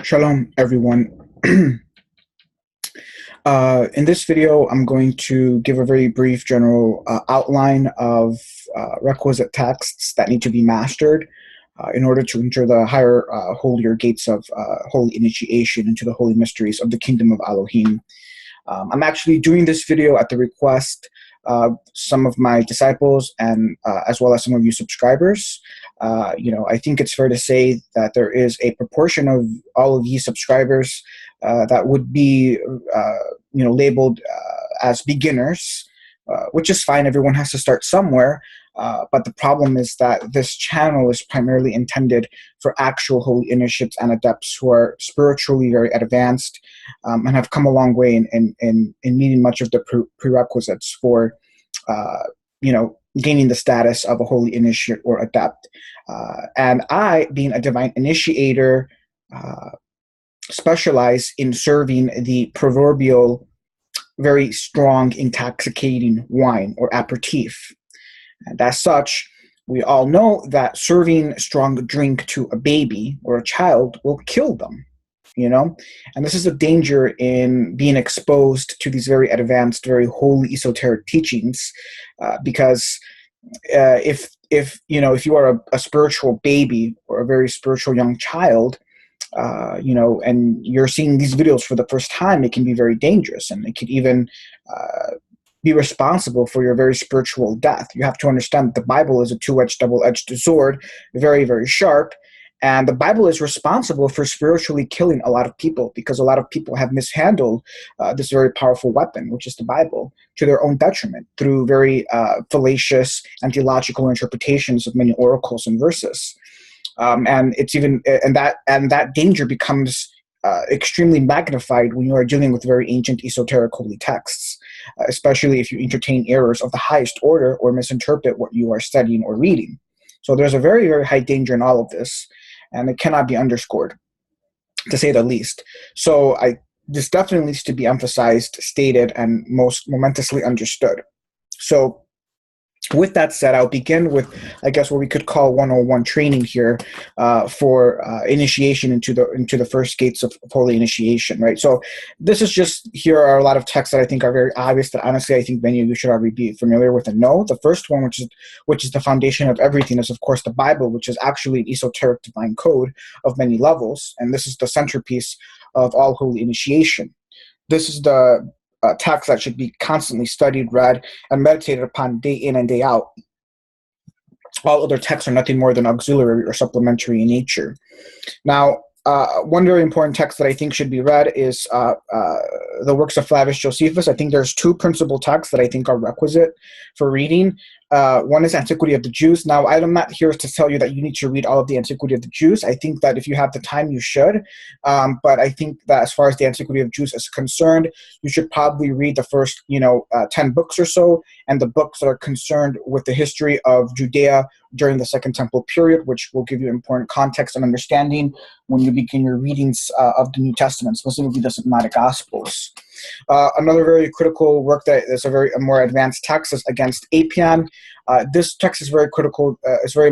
Shalom, everyone. In this video, I'm going to give a very brief general outline of requisite texts that need to be mastered in order to enter the higher, holier gates of holy initiation into the holy mysteries of the kingdom of Elohim. I'm actually doing this video at the request of some of my disciples and as well as some of you subscribers. I think it's fair to say that there is a proportion of all of you subscribers that would be, labeled as beginners, which is fine. Everyone has to start somewhere. But the problem is that this channel is primarily intended for actual holy initiates and adepts who are spiritually very advanced and have come a long way in meeting much of the prerequisites for, gaining the status of a holy initiate or adept. And I, being a divine initiator, specialize in serving the proverbial very strong, intoxicating wine or aperitif. And as such, we all know that serving strong drink to a baby or a child will kill them, And this is a danger in being exposed to these very advanced, very holy esoteric teachings, because if you are a spiritual baby or a very spiritual young child, and you're seeing these videos for the first time, it can be very dangerous, and it could even be responsible for your very spiritual death. You have to understand that the Bible is a two-edged, double-edged sword, very, very sharp, and the Bible is responsible for spiritually killing a lot of people because a lot of people have mishandled this very powerful weapon, which is the Bible, to their own detriment through very fallacious and theological interpretations of many oracles and verses. And it's even that danger becomes extremely magnified when you are dealing with very ancient esoteric holy texts, especially if you entertain errors of the highest order or misinterpret what you are studying or reading. So there's a very, very high danger in all of this, and it cannot be underscored, to say the least. So this definitely needs to be emphasized, stated, and most momentously understood. So with that said, I'll begin with, I guess, what we could call 101 training here for initiation into the first gates of holy initiation, right? So this is just, here are a lot of texts that I think are very obvious that honestly I think many of you should already be familiar with and know. The first one, which is the foundation of everything, is of course the Bible, which is actually an esoteric divine code of many levels, and this is the centerpiece of all holy initiation. This is the text that should be constantly studied, read, and meditated upon day in and day out. All other texts are nothing more than auxiliary or supplementary in nature. Now, one very important text that I think should be read is the works of Flavius Josephus. I think there's two principal texts that I think are requisite for reading. One is Antiquity of the Jews. Now, I'm not here to tell you that you need to read all of the Antiquity of the Jews. I think that if you have the time, you should. But I think that as far as the Antiquity of Jews is concerned, you should probably read the first, 10 books or so, and the books that are concerned with the history of Judea during the Second Temple period, which will give you important context and understanding when you begin your readings of the New Testament, specifically the Synoptic Gospels. Another very critical work that is a more advanced text is Against Apion. This text is very critical, is very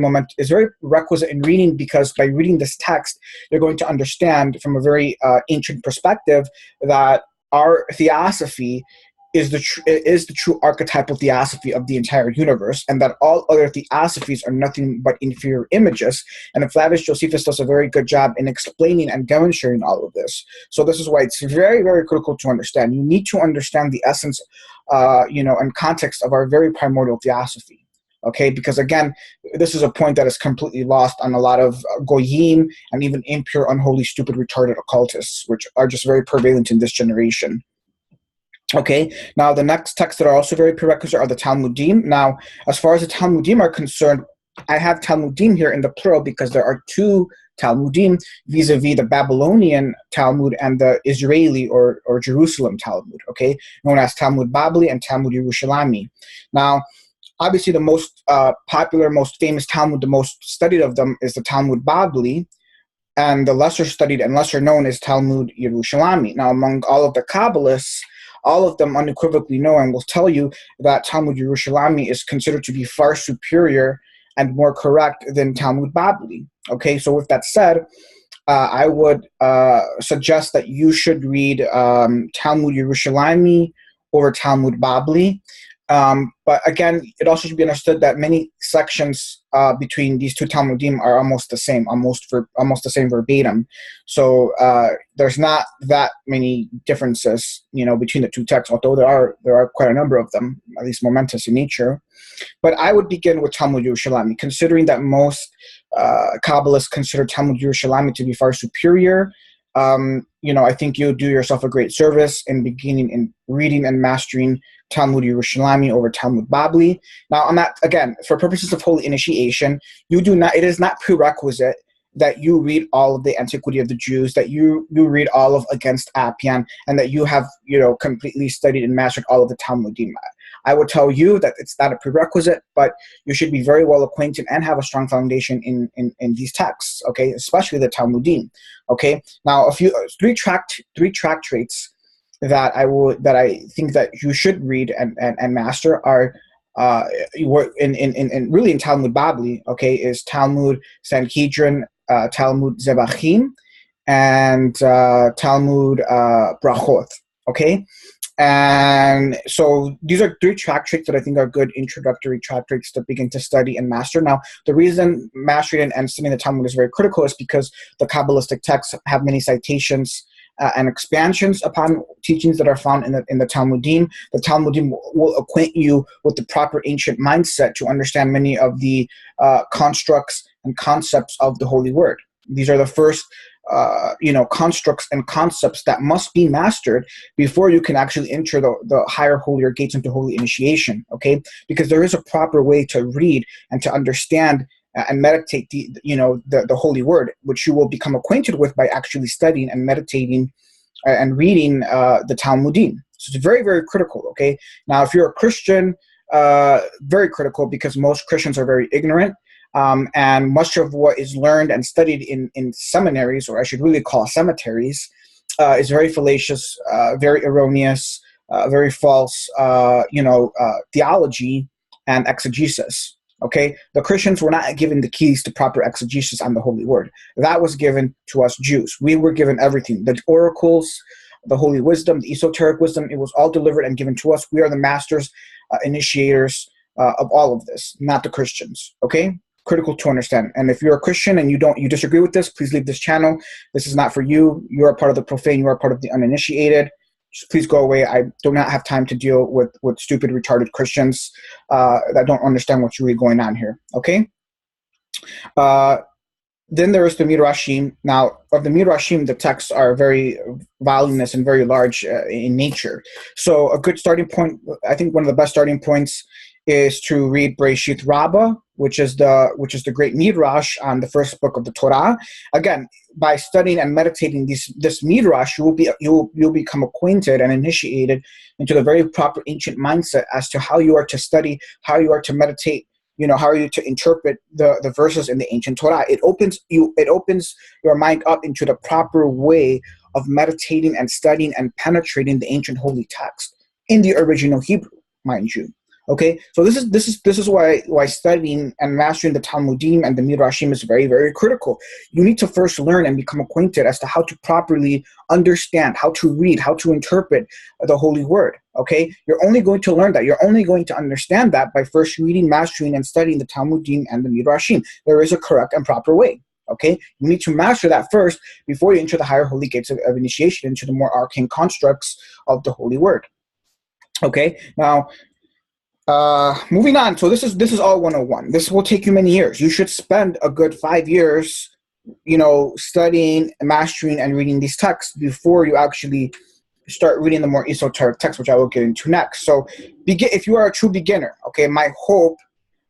requisite in reading, because by reading this text, you're going to understand from a very ancient perspective that our theosophy is the true archetypal theosophy of the entire universe, and that all other theosophies are nothing but inferior images. And Flavius Josephus does a very good job in explaining and demonstrating all of this. So this is why it's very, very critical to understand. You need to understand the essence, and context of our very primordial theosophy. Okay, because again, this is a point that is completely lost on a lot of goyim and even impure, unholy, stupid, retarded occultists, which are just very prevalent in this generation. Okay, now the next texts that are also very prerequisite are the Talmudim. Now, as far as the Talmudim are concerned, I have Talmudim here in the plural because there are two Talmudim vis-a-vis the Babylonian Talmud and the Israeli or Jerusalem Talmud, okay, known as Talmud Babli and Talmud Yerushalmi. Now, obviously the most popular, most famous Talmud, the most studied of them is the Talmud Babli, and the lesser studied and lesser known is Talmud Yerushalmi. Now, among all of the Kabbalists, all of them unequivocally know and will tell you that Talmud Yerushalmi is considered to be far superior and more correct than Talmud Babli. Okay, so with that said, I would suggest that you should read Talmud Yerushalmi over Talmud Babli. But again, it also should be understood that many sections between these two Talmudim are almost the same, almost the same verbatim. So there's not that many differences, between the two texts, although there are quite a number of them, at least momentous in nature. But I would begin with Talmud Yerushalmi, considering that most Kabbalists consider Talmud Yerushalmi to be far superior. I think you'll do yourself a great service in beginning and reading and mastering Talmud Yerushalmi over Talmud Babli. Now, I'm not, again, for purposes of holy initiation, it is not prerequisite that you read all of the Antiquity of the Jews, that you read all of Against Appian, and that you have, completely studied and mastered all of the Talmudim. I would tell you that it's not a prerequisite, but you should be very well acquainted and have a strong foundation in these texts, okay, especially the Talmudim, okay. Now, three tractates that I think that you should read and master are really in Talmud Babli, okay, is Talmud Sanhedrin, Talmud Zebachim, and Talmud Brachot, okay. And so these are three tractates that I think are good introductory tractates to begin to study and master. Now, the reason mastering and studying the Talmud is very critical is because the Kabbalistic texts have many citations and expansions upon teachings that are found in the Talmudim. The Talmudim will acquaint you with the proper ancient mindset to understand many of the constructs and concepts of the Holy Word. These are the first constructs and concepts that must be mastered before you can actually enter the higher, holier gates into holy initiation, okay? Because there is a proper way to read and to understand and meditate the Holy Word, which you will become acquainted with by actually studying and meditating and reading the Talmudim. So it's very, very critical, okay? Now, if you're a Christian, very critical, because most Christians are very ignorant. And much of what is learned and studied in seminaries, or I should really call cemeteries, is very fallacious, very erroneous, very false, theology and exegesis. Okay, the Christians were not given the keys to proper exegesis on the Holy Word. That was given to us Jews. We were given everything: the oracles, the holy wisdom, the esoteric wisdom. It was all delivered and given to us. We are the masters, initiators of all of this, not the Christians. Okay. Critical to understand. And if you're a Christian and you disagree with this, please leave this channel. This is not for you. You are part of the profane. You are part of the uninitiated. Just please go away. I do not have time to deal with stupid, retarded Christians that don't understand what's really going on here. Okay? Then there is the Midrashim. Now, of the Midrashim, the texts are very voluminous and very large in nature. So a good starting point, I think one of the best starting points, is to read Breyshith Rabbah, which is the great midrash on the first book of the Torah. Again, by studying and meditating this midrash, you'll become acquainted and initiated into the very proper ancient mindset as to how you are to study, how you are to meditate, how are you to interpret the verses in the ancient Torah. It opens your mind up into the proper way of meditating and studying and penetrating the ancient holy text in the original Hebrew, mind you. Okay, so this is why studying and mastering the Talmudim and the Midrashim is very, very critical. You need to first learn and become acquainted as to how to properly understand, how to read, how to interpret the Holy Word. Okay, you're only going to learn that. You're only going to understand that by first reading, mastering, and studying the Talmudim and the Midrashim. There is a correct and proper way. Okay, you need to master that first before you enter the higher holy gates of initiation into the more arcane constructs of the Holy Word. Okay, now. Moving on. So this is all 101. This will take you many years. You should spend a good 5 years, studying, mastering, and reading these texts before you actually start reading the more esoteric texts, which I will get into next. So if you are a true beginner, okay, my hope,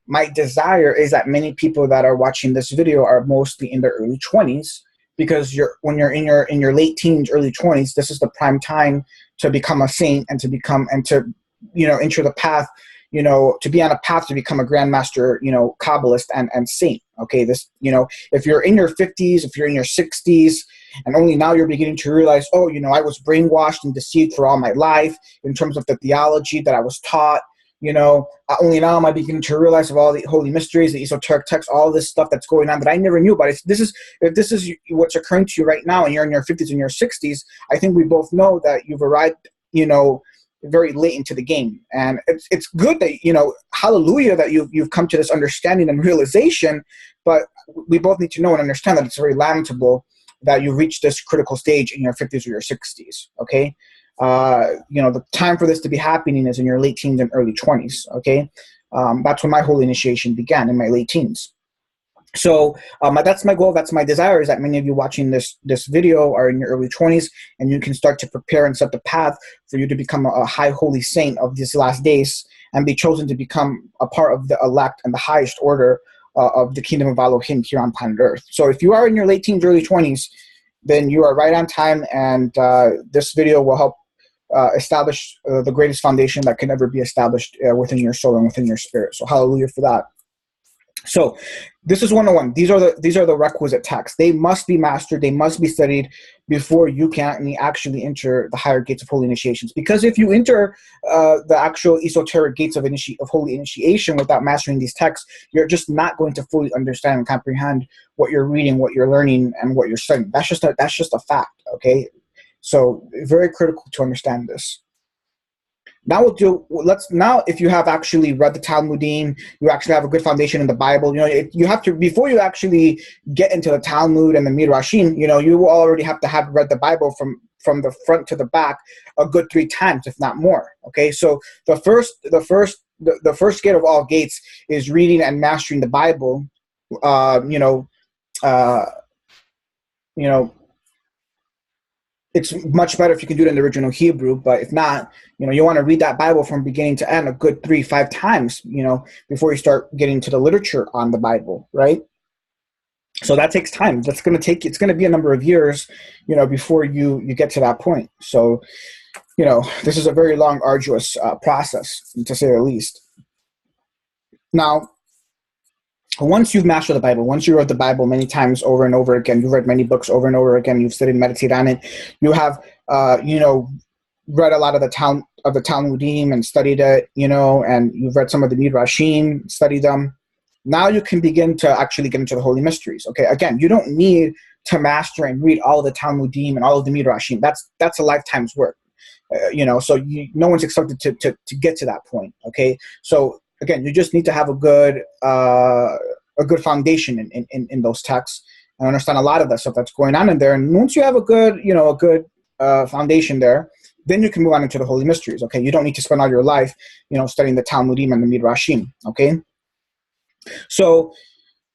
my desire is that many people that are watching this video are mostly in their early 20s, because when you're in your late teens, early 20s, this is the prime time to become a saint and to enter the path, to be on a path to become a grandmaster, Kabbalist and saint. Okay, if you're in your 50s, if you're in your 60s, and only now you're beginning to realize, I was brainwashed and deceived for all my life in terms of the theology that I was taught, Only now am I beginning to realize of all the holy mysteries, the esoteric texts, all this stuff that's going on that I never knew about. If this is what's occurring to you right now, and you're in your 50s and your 60s, I think we both know that you've arrived, very late into the game. And it's good that, hallelujah, that you've come to this understanding and realization, but we both need to know and understand that it's very lamentable that you reach this critical stage in your 50s or your 60s, okay? The time for this to be happening is in your late teens and early 20s, okay? That's when my holy initiation began, in my late teens. So that's my goal, that's my desire, is that many of you watching this video are in your early 20s, and you can start to prepare and set the path for you to become a high holy saint of these last days and be chosen to become a part of the elect and the highest order of the kingdom of Elohim here on planet Earth. So if you are in your late teens, early 20s, then you are right on time, and this video will help establish the greatest foundation that can ever be established within your soul and within your spirit. So hallelujah for that. So this is 101. These are the requisite texts. They must be mastered. They must be studied before you can actually enter the higher gates of holy initiations. Because if you enter the actual esoteric gates of holy initiation without mastering these texts, you're just not going to fully understand and comprehend what you're reading, what you're learning, and what you're studying. That's just a fact. Okay, so very critical to understand this. Now if you have actually read the Talmudim, you actually have a good foundation in the Bible. You have to, before you actually get into the Talmud and the Midrashim, you will already have to have read the Bible from the front to the back a good 3 times, if not more. Okay, so the first gate of all gates is reading and mastering the Bible. It's much better if you can do it in the original Hebrew, but if not, you want to read that Bible from beginning to end a good 3-5 times, before you start getting to the literature on the Bible, right? So that takes time. It's going to be a number of years, before you get to that point. So, this is a very long, arduous process, to say the least. Now, once you've mastered the Bible, once you read the Bible many times over and over again, you've read many books over and over again, you've studied and meditated on it, you have, read a lot of the Talmudim and studied it, and you've read some of the Midrashim, studied them. Now you can begin to actually get into the holy mysteries. Okay, again, you don't need to master and read all of the Talmudim and all of the Midrashim. That's a lifetime's work, so no one's expected to get to that point. Okay, so again, you just need to have a good foundation in those texts and understand a lot of that stuff that's going on in there. And once you have a good foundation there, then you can move on into the holy mysteries. Okay, you don't need to spend all your life, studying the Talmudim and the Midrashim. Okay, so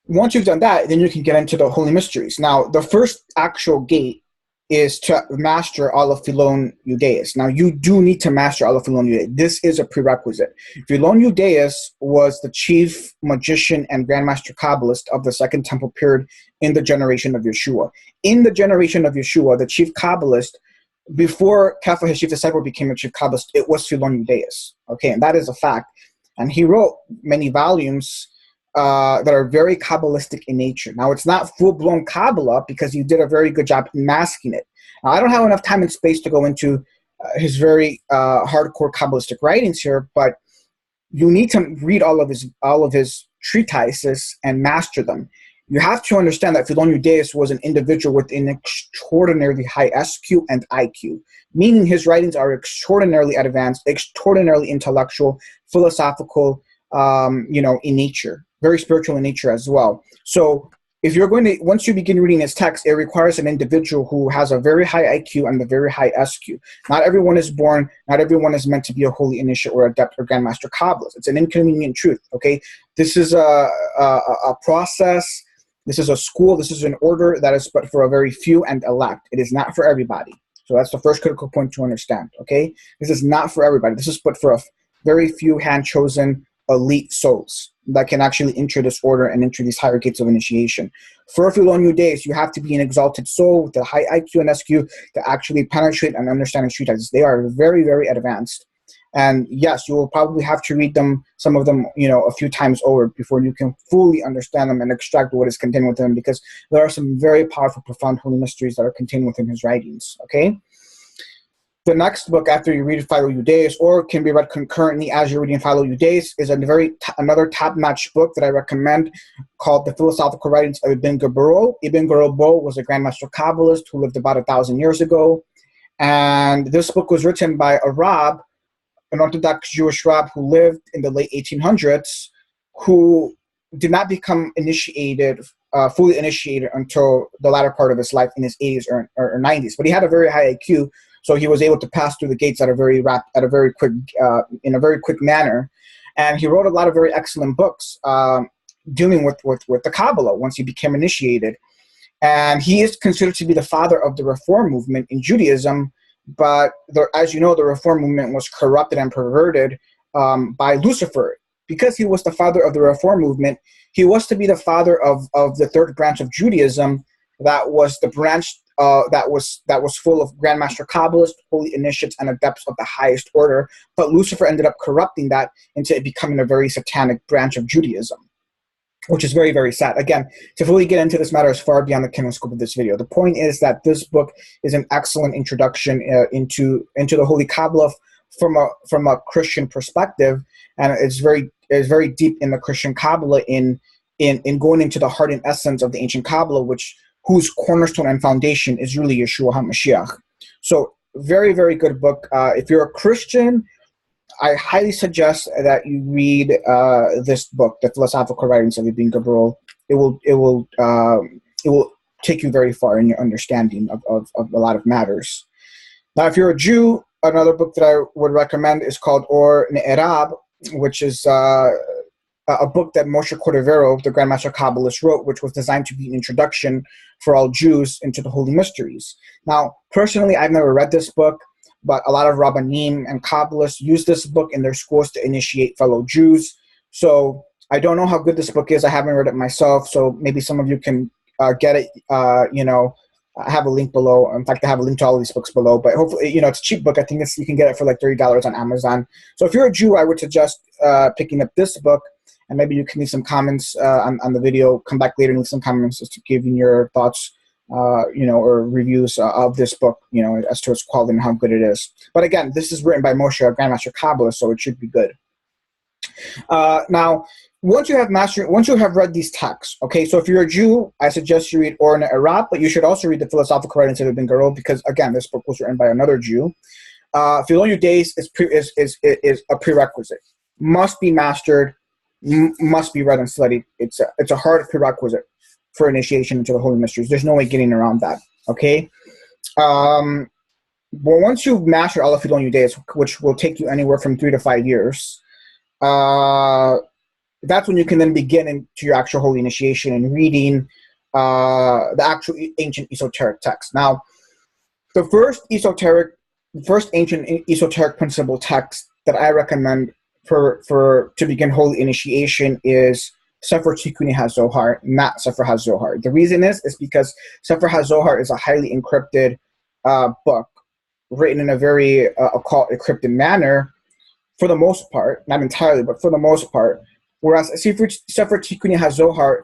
once you've done that, then you can get into the holy mysteries. Now, the first actual gate is to master all of Philo Judaeus. Now, you do need to master all of Philo Judaeus. This is a prerequisite. Philo Judaeus was the chief magician and grandmaster Kabbalist of the Second Temple period in the generation of Yeshua. In the generation of Yeshua, the chief Kabbalist, before Kepha, his chief disciple, became a chief Kabbalist, it was Philo Judaeus. Okay, and that is a fact. And he wrote many volumes that are very Kabbalistic in nature. Now, it's not full-blown Kabbalah because he did a very good job in masking it. Now, I don't have enough time and space to go into his very hardcore Kabbalistic writings here, but you need to read all of his treatises and master them. You have to understand that Philo Judaeus was an individual with an extraordinarily high SQ and IQ, meaning his writings are extraordinarily advanced, extraordinarily intellectual, philosophical, in nature. Very spiritual in nature as well. So if you're once you begin reading his text, it requires an individual who has a very high IQ and a very high SQ. Not everyone is meant to be a holy initiate or adept or grandmaster Kabbalist. It's an inconvenient truth, okay? This is a process, this is a school, this is an order that is but for a very few and elect. It is not for everybody. So that's the first critical point to understand, okay? This is not for everybody. This is but for a very few hand-chosen elite souls that can actually enter this order and enter these higher gates of initiation. For Philo Judaeus, you have to be an exalted soul with a high IQ and SQ to actually penetrate and understand his treatises. They are very, very advanced. And yes, you will probably have to read them, some of them, a few times over before you can fully understand them and extract what is contained within them, because there are some very powerful, profound holy mysteries that are contained within his writings, okay? The next book after you read Philo Judaeus, or can be read concurrently as you're reading Philo Judaeus, is another top-notch book that I recommend called The Philosophical Writings of Ibn Gabirol. Ibn Gabirol was a Grandmaster Kabbalist who lived about 1,000 years ago. And this book was written by a Rabbah, an Orthodox Jewish Rabbah who lived in the late 1800s, who did not become fully initiated until the latter part of his life in his 80s or 90s. But he had a very high IQ, so he was able to pass through the gates in a very quick manner. And he wrote a lot of very excellent books dealing with the Kabbalah once he became initiated. And he is considered to be the father of the Reform movement in Judaism. But as you know, the Reform movement was corrupted and perverted by Lucifer. Because he was the father of the Reform movement, he was to be the father of the third branch of Judaism, that was the branch that was full of Grandmaster Kabbalists, holy initiates, and adepts of the highest order. But Lucifer ended up corrupting that into it becoming a very satanic branch of Judaism, which is very, very sad. Again, to fully get into this matter is far beyond the canon scope of this video. The point is that this book is an excellent introduction into the Holy Kabbalah from a Christian perspective, and it's very deep in the Christian Kabbalah in going into the heart and essence of the ancient Kabbalah, whose cornerstone and foundation is really Yeshua HaMashiach. So very, very good book. If you're a Christian, I highly suggest that you read this book, The Philosophical Writings of Ibn Gabirol. It will take you very far in your understanding of a lot of matters. Now, if you're a Jew, another book that I would recommend is called Or Neerab, which is a book that Moshe Cordovero, the Grandmaster Kabbalist, wrote, which was designed to be an introduction for all Jews into the Holy Mysteries. Now, personally, I've never read this book, but a lot of Rabbanim and Kabbalists use this book in their schools to initiate fellow Jews. So I don't know how good this book is. I haven't read it myself, so maybe some of you can get it. I have a link below. In fact, I have a link to all of these books below. But hopefully, it's a cheap book. I think you can get it for like $30 on Amazon. So if you're a Jew, I would suggest picking up this book. And maybe you can leave some comments on the video. Come back later and leave some comments as to giving your thoughts, or reviews of this book, as to its quality and how good it is. But again, this is written by Moshe, a Grandmaster Kabbalist, so it should be good. Now, once you have read these texts, okay, so if you're a Jew, I suggest you read Or Neerab, but you should also read the Philosophical Writings of Ibn Gabirol, because again, this book was written by another Jew. Philo Judaeus is a prerequisite, must be mastered, must be read and studied. It's a hard prerequisite for initiation into the Holy Mysteries. There's no way getting around that, okay? Well, once you've mastered all of Philo Judaeus, which will take you anywhere from 3 to 5 years, that's when you can then begin into your actual holy initiation and reading the actual ancient esoteric text. Now, the first ancient esoteric principle text that I recommend to begin holy initiation is Sefer Tikkuni HaZohar, not Sefer HaZohar. The reason is because Sefer HaZohar is a highly encrypted book, written in a very occult, encrypted manner, for the most part, not entirely, but for the most part. Whereas Sefer Tikkuni HaZohar,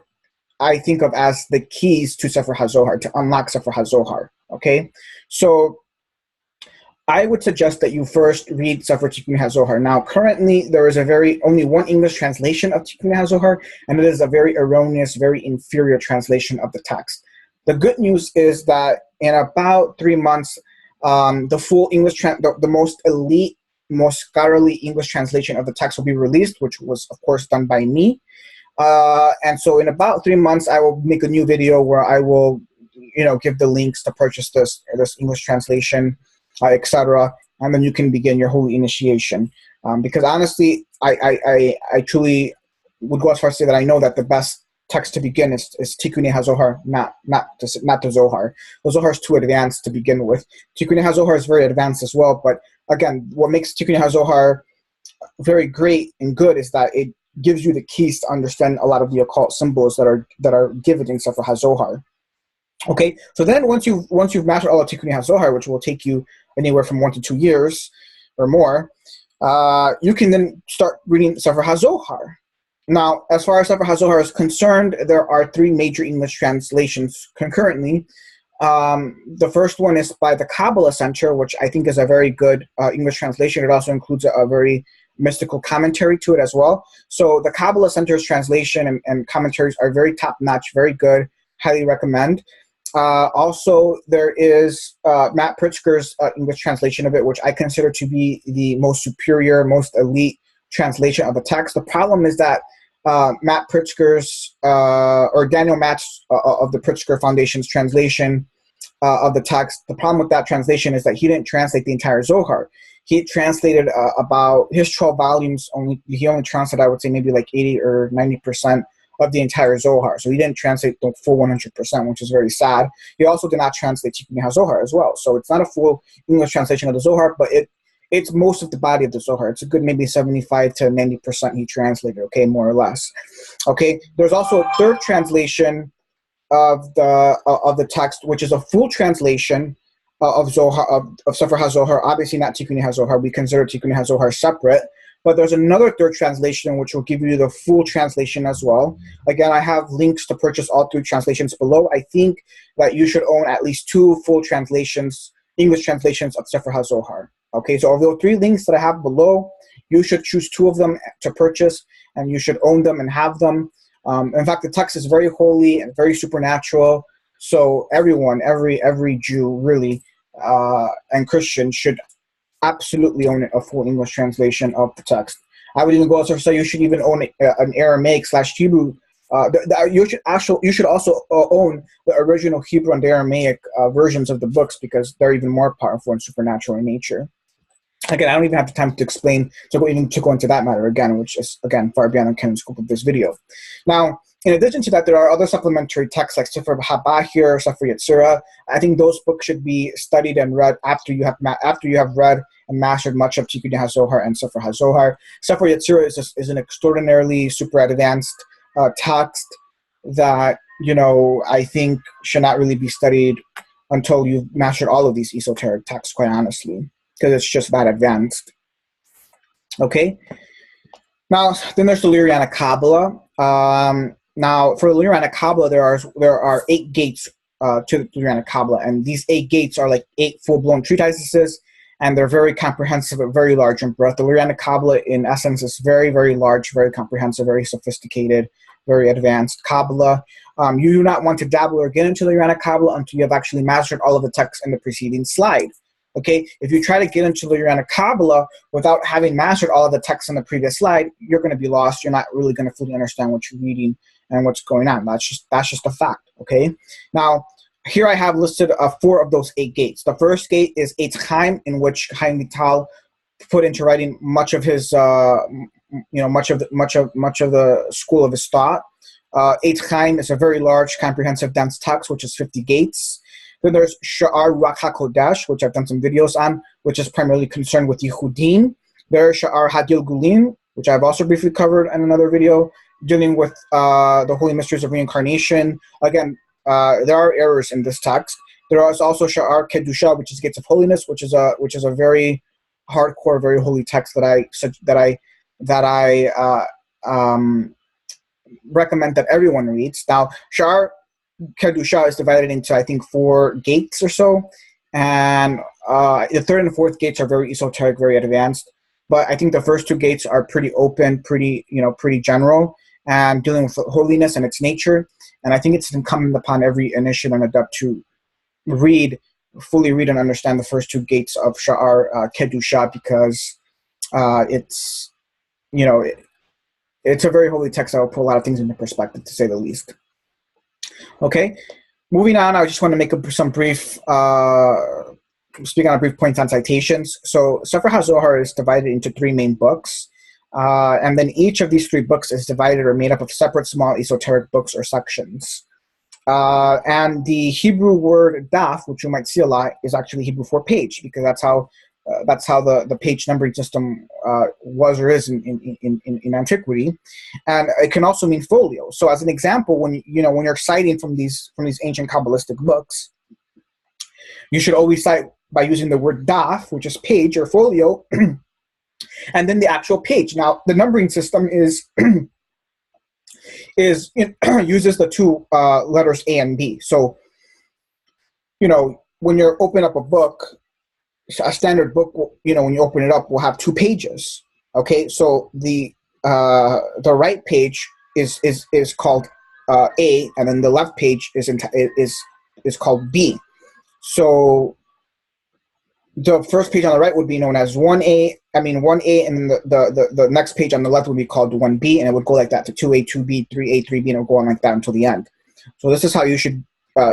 I think of as the keys to Sefer HaZohar, to unlock Sefer HaZohar, okay? So I would suggest that you first read Sefer Tikkuni HaZohar. Now, currently, there is only one English translation of Tikkuni HaZohar, and it is a very erroneous, very inferior translation of the text. The good news is that in about 3 months, the full English, the most elite, most scholarly English translation of the text will be released, which was, of course, done by me. And so in about 3 months, I will make a new video where I will, give the links to purchase this English translation, etc. And then you can begin your holy initiation. Because honestly, I truly would go as far as to say that I know that the best text to begin is Tikkuni HaZohar, not the Zohar. The Zohar is too advanced to begin with. Tikkuni HaZohar is very advanced as well, but again, what makes Tikkuni HaZohar very great and good is that it gives you the keys to understand a lot of the occult symbols that are given in Sefer HaZohar. Okay, so then once you've mastered all of Tikkuni HaZohar, which will take you anywhere from 1 to 2 years or more, you can then start reading Sefer HaZohar. Now, as far as Sefer HaZohar is concerned, there are 3 major English translations concurrently. The first one is by the Kabbalah Center, which I think is a very good English translation. It also includes a very mystical commentary to it as well. So the Kabbalah Center's translation and commentaries are very top-notch, very good, highly recommend. Also, there is Matt Pritzker's English translation of it, which I consider to be the most superior, most elite translation of the text. The problem is that Matt Pritzker's or Daniel Matt's of the Pritzker Foundation's translation of the text. The problem with that translation is that he didn't translate the entire Zohar. He translated about his 12 volumes. He only translated, I would say, maybe like 80 or 90% of the entire Zohar. So he didn't translate the full 100%, which is very sad. He also did not translate HaZohar as well. So it's not a full English translation of the Zohar, but it's most of the body of the Zohar. It's a good maybe 75 to 90% he translated, okay, more or less. Okay, there's also a third translation of the text, which is a full translation of Zohar, of Sefer HaZohar. Obviously not Tikkun HaZohar. We consider Tikkun HaZohar separate. But there's another third translation which will give you the full translation as well. Again, I have links to purchase all three translations below. I think that you should own at least 2 full translations, English translations of Sefer HaZohar. Okay, so of the 3 links that I have below, you should choose 2 of them to purchase, and you should own them and have them. In fact, the text is very holy and very supernatural. So everyone, every Jew really and Christian should absolutely own a full English translation of the text. I would even go as far as say you should even own an Aramaic/Hebrew. You should also own the original Hebrew and Aramaic versions of the books, because they're even more powerful and supernatural in nature. Again, I don't even have the time to explain, to go into that matter again, which is, again, far beyond the canon scope of this video. Now, in addition to that, there are other supplementary texts like Sefer Rabbah here, Sefer Yetzirah. I think those books should be studied and read after you have read and mastered much of Tikkun HaZohar and Sefer HaZohar. Sefer Yetzirah is an extraordinarily super advanced text that, I think should not really be studied until you've mastered all of these esoteric texts, quite honestly, because it's just that advanced. Okay? Now, then there's the Lurianic Kabbalah. Now, for the Lurianic Kabbalah, there are 8 gates to the Lurianic Kabbalah, and these 8 gates are like 8 full-blown treatises, and they're very comprehensive, very large in breadth. The Lurianic Kabbalah, in essence, is very, very large, very comprehensive, very sophisticated, very advanced Kabbalah. You do not want to dabble or get into the Lurianic Kabbalah until you have actually mastered all of the texts in the preceding slide. Okay, if you try to get into the Lurianic Kabbalah without having mastered all of the texts in the previous slide, you're going to be lost. You're not really going to fully understand what you're reading and what's going on. That's just a fact. Okay, now here I have listed 4 of those 8 gates. The first gate is Eitz Chaim, in which Chaim Vital put into writing much of his, much of the school of his thought. Eitz Chaim is a very large, comprehensive, dense text, which is 50 gates. Then there's Sha'ar Ruach HaKodesh, which I've done some videos on, which is primarily concerned with Yehudim. There's Sha'ar HaGilgulim, which I've also briefly covered in another video, dealing with the holy mysteries of reincarnation. Again, there are errors in this text. There is also Sha'ar Kedusha, which is Gates of Holiness, which is a very hardcore, very holy text that I recommend that everyone reads. Now, Sha'ar Kedusha is divided into, I think, 4 gates or so, and the 3rd and 4th gates are very esoteric, very advanced. But I think the first 2 gates are pretty open, pretty general, and dealing with holiness and its nature. And I think it's incumbent upon every initiate and adept to fully read and understand the first 2 gates of Sha'ar Kedusha, because it's a very holy text that will put a lot of things into perspective, to say the least. Okay, moving on, I just want to make some brief, speak on a brief points on citations. So Sefer HaZohar is divided into 3 main books, and then each of these 3 books is divided or made up of separate small esoteric books or sections. And the Hebrew word daf, which you might see a lot, is actually Hebrew for page, because that's how the page numbering system was or is in Antiquity, and it can also mean folio. So, as an example, when you're citing from these ancient Kabbalistic books, you should always cite by using the word daf, which is page or folio, and then the actual page. Now, the numbering system uses the 2 letters A and B. So when you open up a book, a standard book, when you open it up, will have 2 pages. Okay, so the right page is called A, and then the left page is called B. So the first page on the right would be known as 1A, and then the next page on the left would be called 1B, and it would go like that to 2A, 2B, 3A, 3B, and it would go on like that until the end. So this is how you should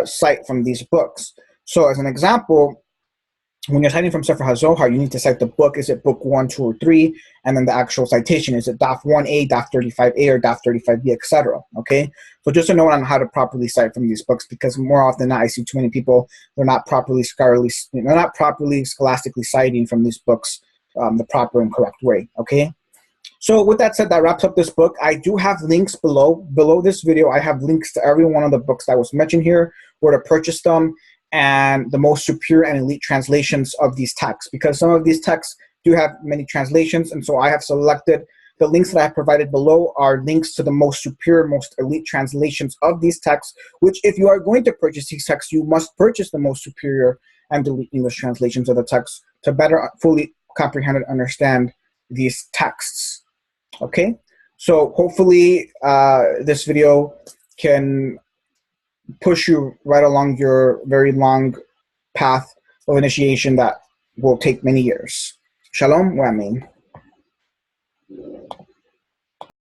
cite from these books. So as an example, when you're citing from Sefer HaZohar, you need to cite the book. Is it book 1, 2, or 3? And then the actual citation. Is it daf 1A, daf 35A, or daf 35B, etc.? Okay? So just to know on how to properly cite from these books, because more often than not, I see too many people, they're not properly scholastically citing from these books the proper and correct way. Okay? So with that said, that wraps up this book. I do have links below this video. I have links to every one of the books that was mentioned here, where to purchase them, and the most superior and elite translations of these texts, because some of these texts do have many translations, and so I have selected the links that I have provided below are links to the most superior, most elite translations of these texts, which if you are going to purchase these texts, you must purchase the most superior and elite English translations of the texts to better fully comprehend and understand these texts. Okay, so hopefully this video can push you right along your very long path of initiation that will take many years. Shalom, wa amen.